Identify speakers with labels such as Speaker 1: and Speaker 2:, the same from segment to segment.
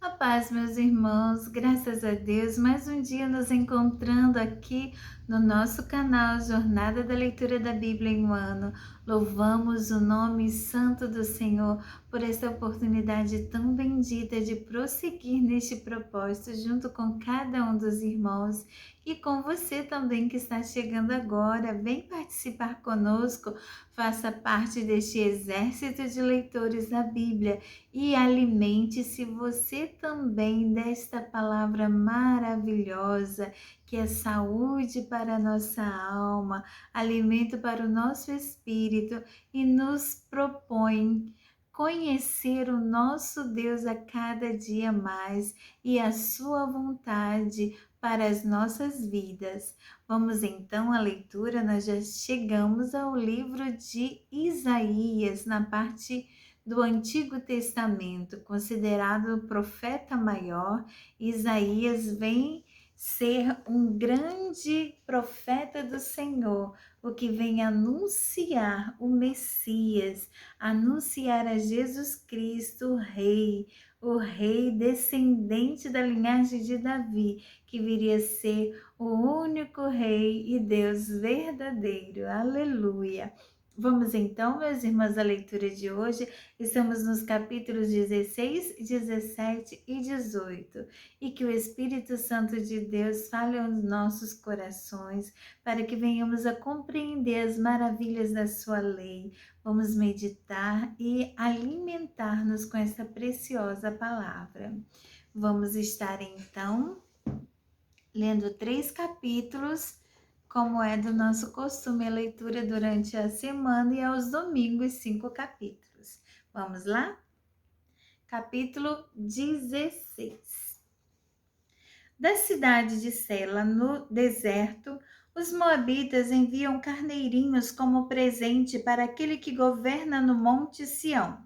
Speaker 1: A paz, meus irmãos, graças a Deus, mais um dia nos encontrando aqui no nosso canal Jornada da Leitura da Bíblia em um Ano. Louvamos o nome santo do Senhor por essa oportunidade tão bendita de prosseguir neste propósito junto com cada um dos irmãos e com você também que está chegando agora. Vem participar conosco, faça parte deste exército de leitores da Bíblia e alimente-se você também desta palavra maravilhosa, que é saúde para a nossa alma, alimento para o nosso espírito e nos propõe conhecer o nosso Deus a cada dia mais e a sua vontade para as nossas vidas. Vamos então à leitura, nós já chegamos ao livro de Isaías, na parte do Antigo Testamento, considerado o profeta maior. Isaías vem ser um grande profeta do Senhor, o que vem anunciar o Messias, anunciar a Jesus Cristo, o rei descendente da linhagem de Davi, que viria a ser o único rei e Deus verdadeiro. Aleluia! Vamos então, meus irmãos, à leitura de hoje. Estamos nos capítulos 16, 17 e 18. E que o Espírito Santo de Deus fale aos nossos corações, para que venhamos a compreender as maravilhas da sua lei. Vamos meditar e alimentar-nos com essa preciosa palavra. Vamos estar então lendo 3 capítulos, como é do nosso costume, a leitura durante a semana e aos domingos 5 capítulos. Vamos lá? Capítulo 16. Da cidade de Sela, no deserto, os moabitas enviam carneirinhos como presente para aquele que governa no monte Sião.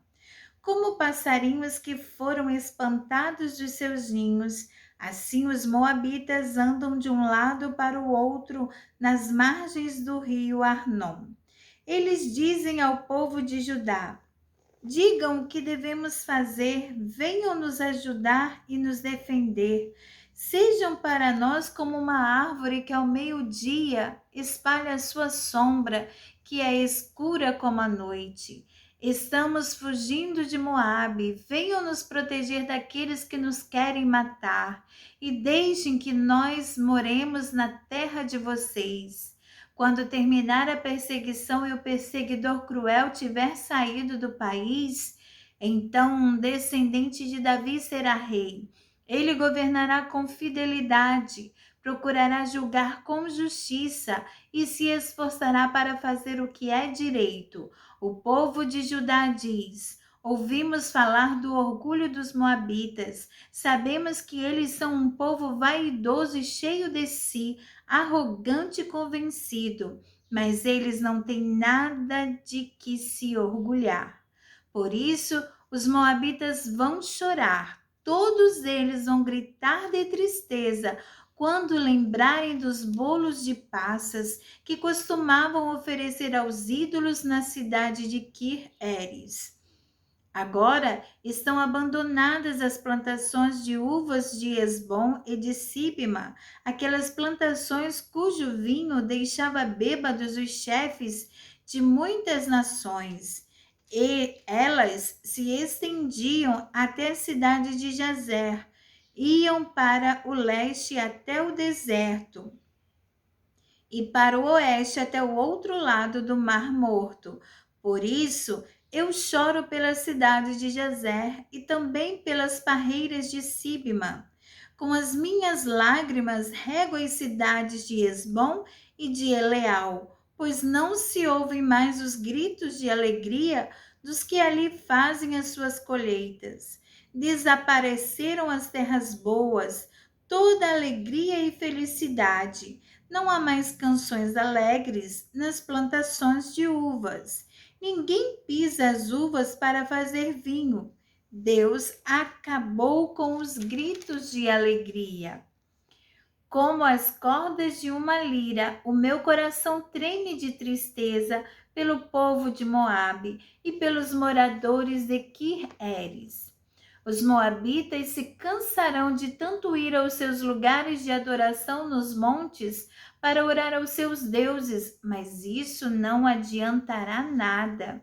Speaker 1: Como passarinhos que foram espantados de seus ninhos, assim os moabitas andam de um lado para o outro nas margens do rio Arnon. Eles dizem ao povo de Judá: digam o que devemos fazer, venham nos ajudar e nos defender. Sejam para nós como uma árvore que ao meio-dia espalha a sua sombra, que é escura como a noite. Estamos fugindo de Moabe, venham nos proteger daqueles que nos querem matar, e deixem que nós moremos na terra de vocês. Quando terminar a perseguição e o perseguidor cruel tiver saído do país, então um descendente de Davi será rei. Ele governará com fidelidade, procurará julgar com justiça e se esforçará para fazer o que é direito. O povo de Judá diz: ouvimos falar do orgulho dos moabitas, sabemos que eles são um povo vaidoso e cheio de si, arrogante e convencido, mas eles não têm nada de que se orgulhar. Por isso, os moabitas vão chorar, todos eles vão gritar de tristeza quando lembrarem dos bolos de passas que costumavam oferecer aos ídolos na cidade de Kir-Eres. Agora estão abandonadas as plantações de uvas de Esbom e de Sibma, aquelas plantações cujo vinho deixava bêbados os chefes de muitas nações. E elas se estendiam até a cidade de Jazer, iam para o leste até o deserto e para o oeste até o outro lado do Mar Morto. Por isso, eu choro pela cidade de Jazer e também pelas parreiras de Sibma. Com as minhas lágrimas rego as cidades de Esbom e de Eleal, pois não se ouvem mais os gritos de alegria dos que ali fazem as suas colheitas. Desapareceram as terras boas, toda alegria e felicidade. Não há mais canções alegres nas plantações de uvas. Ninguém pisa as uvas para fazer vinho. Deus acabou com os gritos de alegria. Como as cordas de uma lira, o meu coração treme de tristeza pelo povo de Moabe e pelos moradores de Kir-Eres. Os moabitas se cansarão de tanto ir aos seus lugares de adoração nos montes para orar aos seus deuses, mas isso não adiantará nada.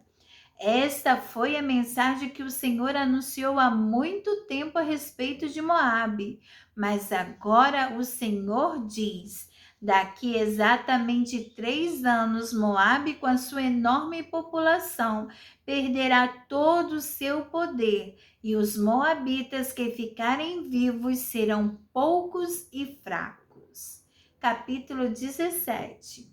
Speaker 1: Esta foi a mensagem que o Senhor anunciou há muito tempo a respeito de Moabe. Mas agora o Senhor diz: daqui exatamente 3 anos, Moabe, com a sua enorme população, perderá todo o seu poder, e os moabitas que ficarem vivos serão poucos e fracos. Capítulo 17.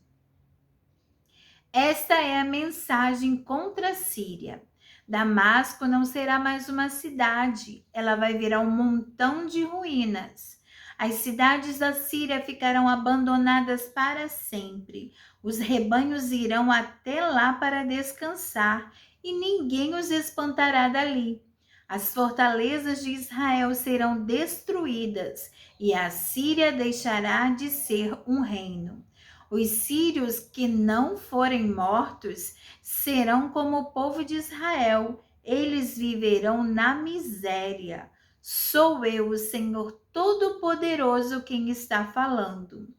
Speaker 1: Esta é a mensagem contra a Síria. Damasco não será mais uma cidade, ela vai virar um montão de ruínas. As cidades da Síria ficarão abandonadas para sempre. Os rebanhos irão até lá para descansar e ninguém os espantará dali. As fortalezas de Israel serão destruídas e a Síria deixará de ser um reino. Os sírios que não forem mortos serão como o povo de Israel. Eles viverão na miséria. Sou eu, o Senhor Todo-Poderoso, quem está falando.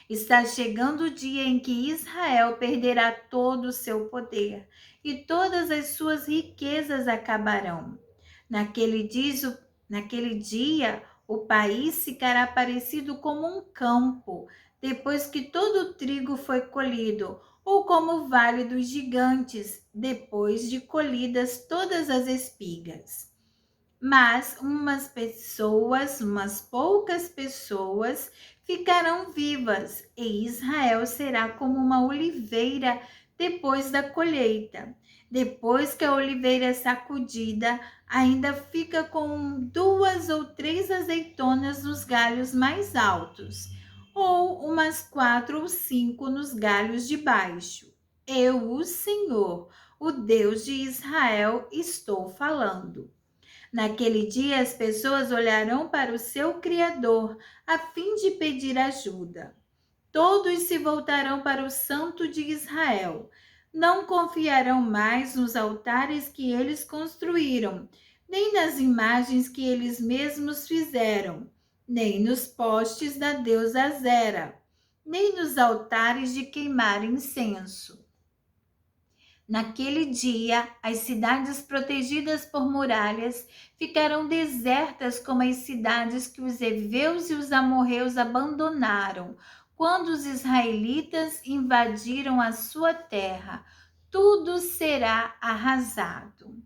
Speaker 1: Está chegando o dia em que Israel perderá todo o seu poder e todas as suas riquezas acabarão. Naquele dia, o país ficará parecido como um campo, depois que todo o trigo foi colhido, ou como o vale dos gigantes, depois de colhidas todas as espigas. Mas umas poucas pessoas ficarão vivas, e Israel será como uma oliveira depois da colheita. Depois que a oliveira é sacudida, ainda fica com 2 ou 3 azeitonas nos galhos mais altos, ou umas 4 ou 5 nos galhos de baixo. Eu, o Senhor, o Deus de Israel, estou falando. Naquele dia as pessoas olharão para o seu Criador a fim de pedir ajuda. Todos se voltarão para o Santo de Israel. Não confiarão mais nos altares que eles construíram, nem nas imagens que eles mesmos fizeram, nem nos postes da deusa Azera, nem nos altares de queimar incenso. Naquele dia, as cidades protegidas por muralhas ficarão desertas como as cidades que os heveus e os amorreus abandonaram quando os israelitas invadiram a sua terra. Tudo será arrasado.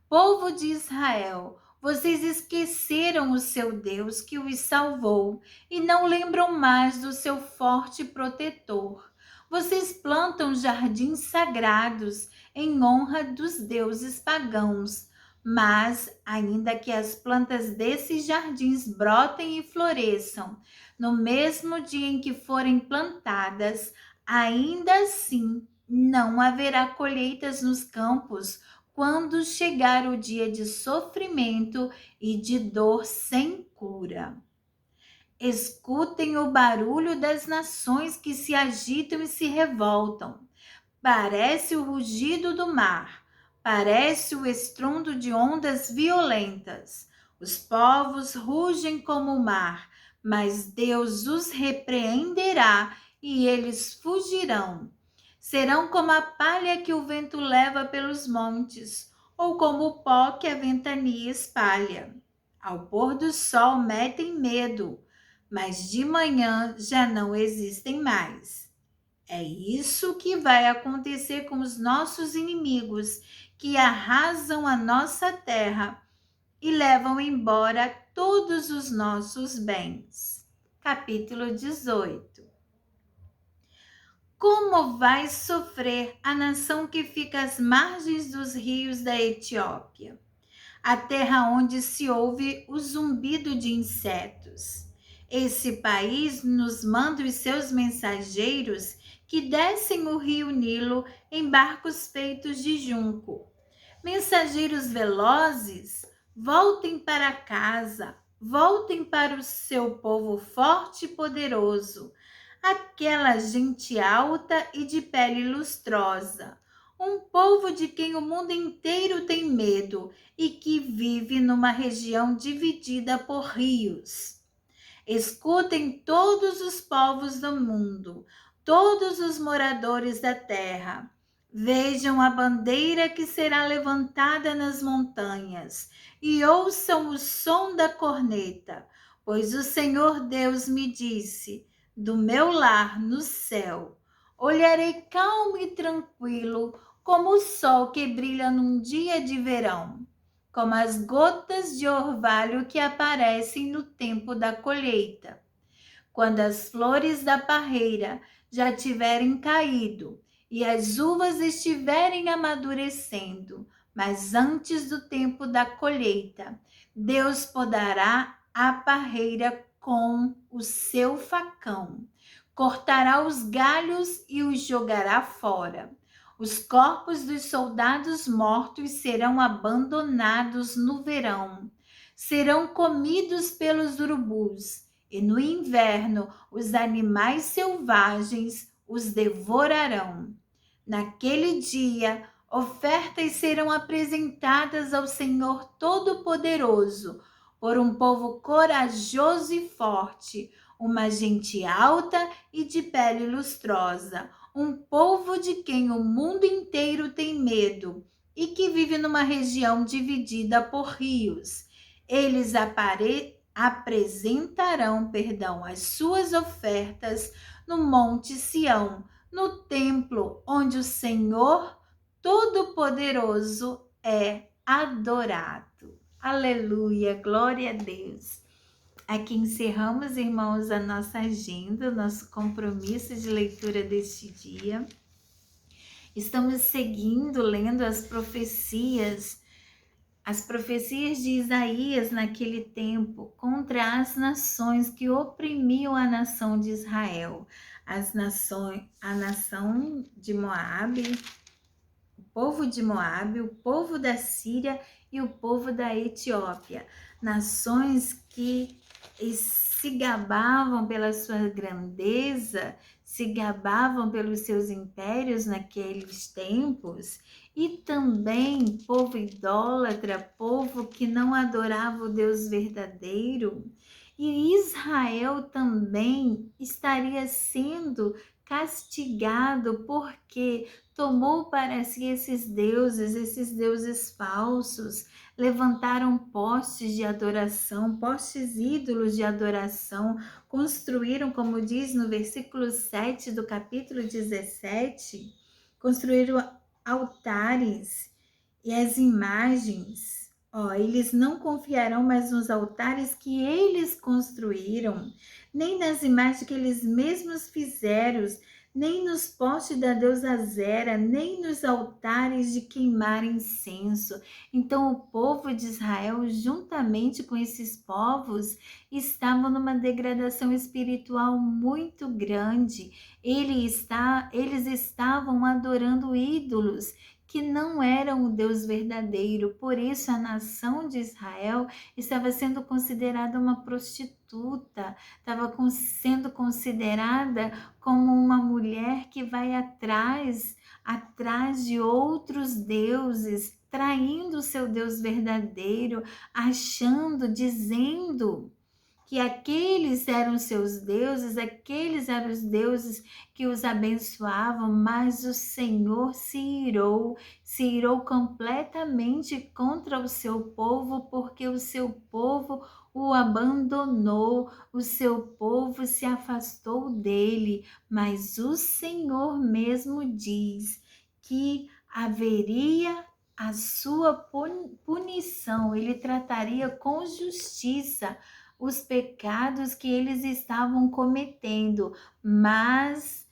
Speaker 1: Povo de Israel, vocês esqueceram o seu Deus que os salvou e não lembram mais do seu forte protetor. Vocês plantam jardins sagrados em honra dos deuses pagãos, mas ainda que as plantas desses jardins brotem e floresçam, no mesmo dia em que forem plantadas, ainda assim não haverá colheitas nos campos quando chegar o dia de sofrimento e de dor sem cura. Escutem o barulho das nações que se agitam e se revoltam. Parece o rugido do mar, parece o estrondo de ondas violentas. Os povos rugem como o mar, mas Deus os repreenderá e eles fugirão. Serão como a palha que o vento leva pelos montes, ou como o pó que a ventania espalha. Ao pôr do sol metem medo, mas de manhã já não existem mais. É isso que vai acontecer com os nossos inimigos, que arrasam a nossa terra e levam embora todos os nossos bens. Capítulo 18. Como vai sofrer a nação que fica às margens dos rios da Etiópia, a terra onde se ouve o zumbido de insetos. Esse país nos manda os seus mensageiros que descem o rio Nilo em barcos feitos de junco. Mensageiros velozes, voltem para casa, voltem para o seu povo forte e poderoso, aquela gente alta e de pele lustrosa, um povo de quem o mundo inteiro tem medo e que vive numa região dividida por rios. Escutem todos os povos do mundo, todos os moradores da terra. Vejam a bandeira que será levantada nas montanhas e ouçam o som da corneta, pois o Senhor Deus me disse: do meu lar no céu, olharei calmo e tranquilo, como o sol que brilha num dia de verão, como as gotas de orvalho que aparecem no tempo da colheita. Quando as flores da parreira já tiverem caído e as uvas estiverem amadurecendo, mas antes do tempo da colheita, Deus podará a parreira com o seu facão, cortará os galhos e os jogará fora. Os corpos dos soldados mortos serão abandonados no verão, serão comidos pelos urubus, e no inverno os animais selvagens os devorarão. Naquele dia, ofertas serão apresentadas ao Senhor Todo-Poderoso por um povo corajoso e forte, uma gente alta e de pele lustrosa, um povo de quem o mundo inteiro tem medo e que vive numa região dividida por rios. Eles apresentarão, as suas ofertas no Monte Sião, no templo onde o Senhor Todo-Poderoso é adorado. Aleluia, glória a Deus. Aqui encerramos, irmãos, a nossa agenda, o nosso compromisso de leitura deste dia. Estamos seguindo, lendo as profecias de Isaías naquele tempo contra as nações que oprimiam a nação de Israel. A nação de Moabe, o povo de Moabe, o povo da Síria e o povo da Etiópia. Nações que se gabavam pela sua grandeza, se gabavam pelos seus impérios naqueles tempos, e também povo idólatra, povo que não adorava o Deus verdadeiro. E Israel também estaria sendo castigado porque tomou para si esses deuses falsos, levantaram postes de adoração, postes ídolos de adoração, construíram, como diz no versículo 7 do capítulo 17, construíram altares e as imagens. Eles não confiarão mais nos altares que eles construíram, nem nas imagens que eles mesmos fizeram, nem nos postes da deusa Zera, nem nos altares de queimar incenso. Então o povo de Israel, juntamente com esses povos, estavam numa degradação espiritual muito grande. Eles estavam adorando ídolos que não eram o Deus verdadeiro. Por isso a nação de Israel estava sendo considerada uma prostituta, estava sendo considerada como uma mulher que vai atrás de outros deuses, traindo o seu Deus verdadeiro, dizendo que aqueles eram seus deuses, aqueles eram os deuses que os abençoavam, mas o Senhor se irou completamente contra o seu povo, porque o seu povo o abandonou, o seu povo se afastou dele, mas o Senhor mesmo diz que haveria a sua punição, ele trataria com justiça os pecados que eles estavam cometendo, mas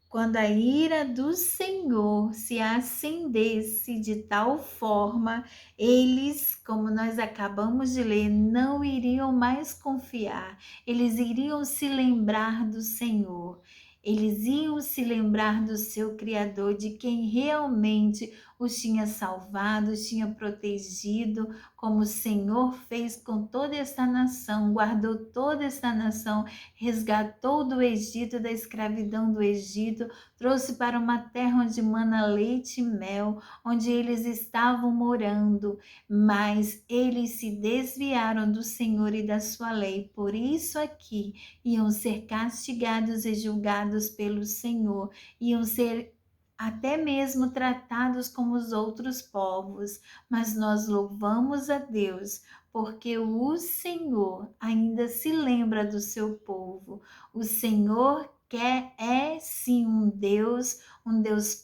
Speaker 1: quando a ira do Senhor se acendesse de tal forma, eles, como nós acabamos de ler, não iriam mais confiar, eles iriam se lembrar do Senhor. Eles iam se lembrar do seu Criador, de quem realmente os tinha salvado, os tinha protegido, como o Senhor fez com toda esta nação, guardou toda esta nação, resgatou do Egito, da escravidão do Egito, trouxe para uma terra onde mana leite e mel, onde eles estavam morando, mas eles se desviaram do Senhor e da sua lei. Por isso aqui iam ser castigados e julgados pelo Senhor, iam ser até mesmo tratados como os outros povos, mas nós louvamos a Deus porque o Senhor ainda se lembra do seu povo. O Senhor é sim um Deus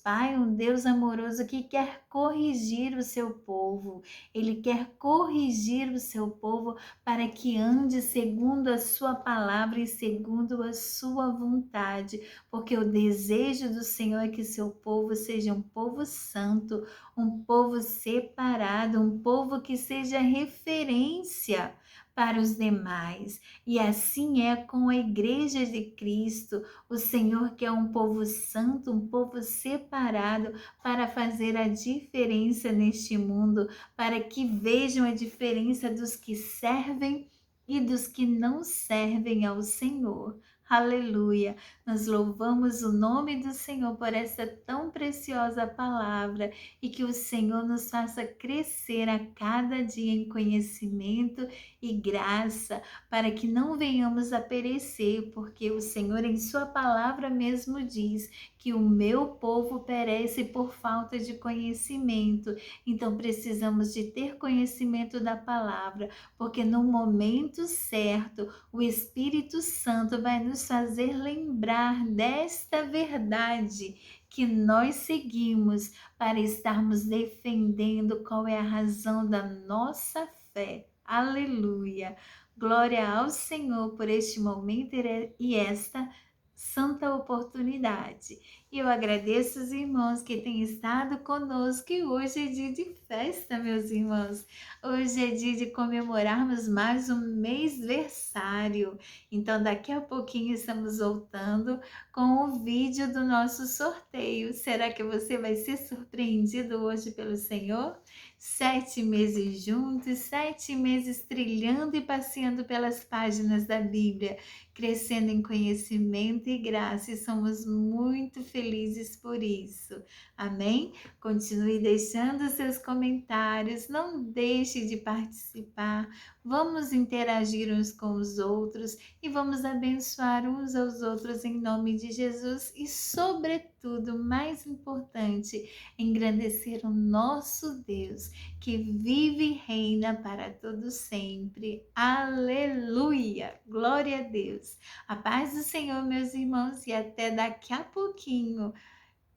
Speaker 1: Pai, um Deus amoroso que quer corrigir o seu povo. Ele quer corrigir o seu povo para que ande segundo a sua palavra e segundo a sua vontade, porque o desejo do Senhor é que seu povo seja um povo santo, um povo separado, um povo que seja referência para os demais. E assim é com a Igreja de Cristo. O Senhor quer um povo santo, um povo separado para fazer a diferença neste mundo, para que vejam a diferença dos que servem e dos que não servem ao Senhor. Aleluia! Nós louvamos o nome do Senhor por essa tão preciosa palavra e que o Senhor nos faça crescer a cada dia em conhecimento e graça, para que não venhamos a perecer, porque o Senhor em sua palavra mesmo diz que o meu povo perece por falta de conhecimento. Então precisamos de ter conhecimento da palavra, porque no momento certo o Espírito Santo vai nos fazer lembrar desta verdade que nós seguimos para estarmos defendendo qual é a razão da nossa fé. Aleluia! Glória ao Senhor por este momento e esta santa oportunidade. E eu agradeço os irmãos que têm estado conosco e hoje é dia de festa, meus irmãos. Hoje é dia de comemorarmos mais um mêsversário. Então daqui a pouquinho estamos voltando com o vídeo do nosso sorteio. Será que você vai ser surpreendido hoje pelo Senhor? 7 meses juntos, 7 meses trilhando e passeando pelas páginas da Bíblia, crescendo em conhecimento e graça, e somos muito felizes por isso. Amém? Continue deixando seus comentários, não deixe de participar, vamos interagir uns com os outros e vamos abençoar uns aos outros em nome de Jesus e, sobretudo, mais importante, engrandecer o nosso Deus, que vive e reina para todo sempre. Aleluia! Glória a Deus! A paz do Senhor, meus irmãos, e até daqui a pouquinho.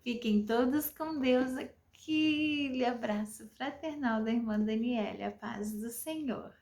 Speaker 1: Fiquem todos com Deus. Aquele abraço fraternal da irmã Daniela. A paz do Senhor.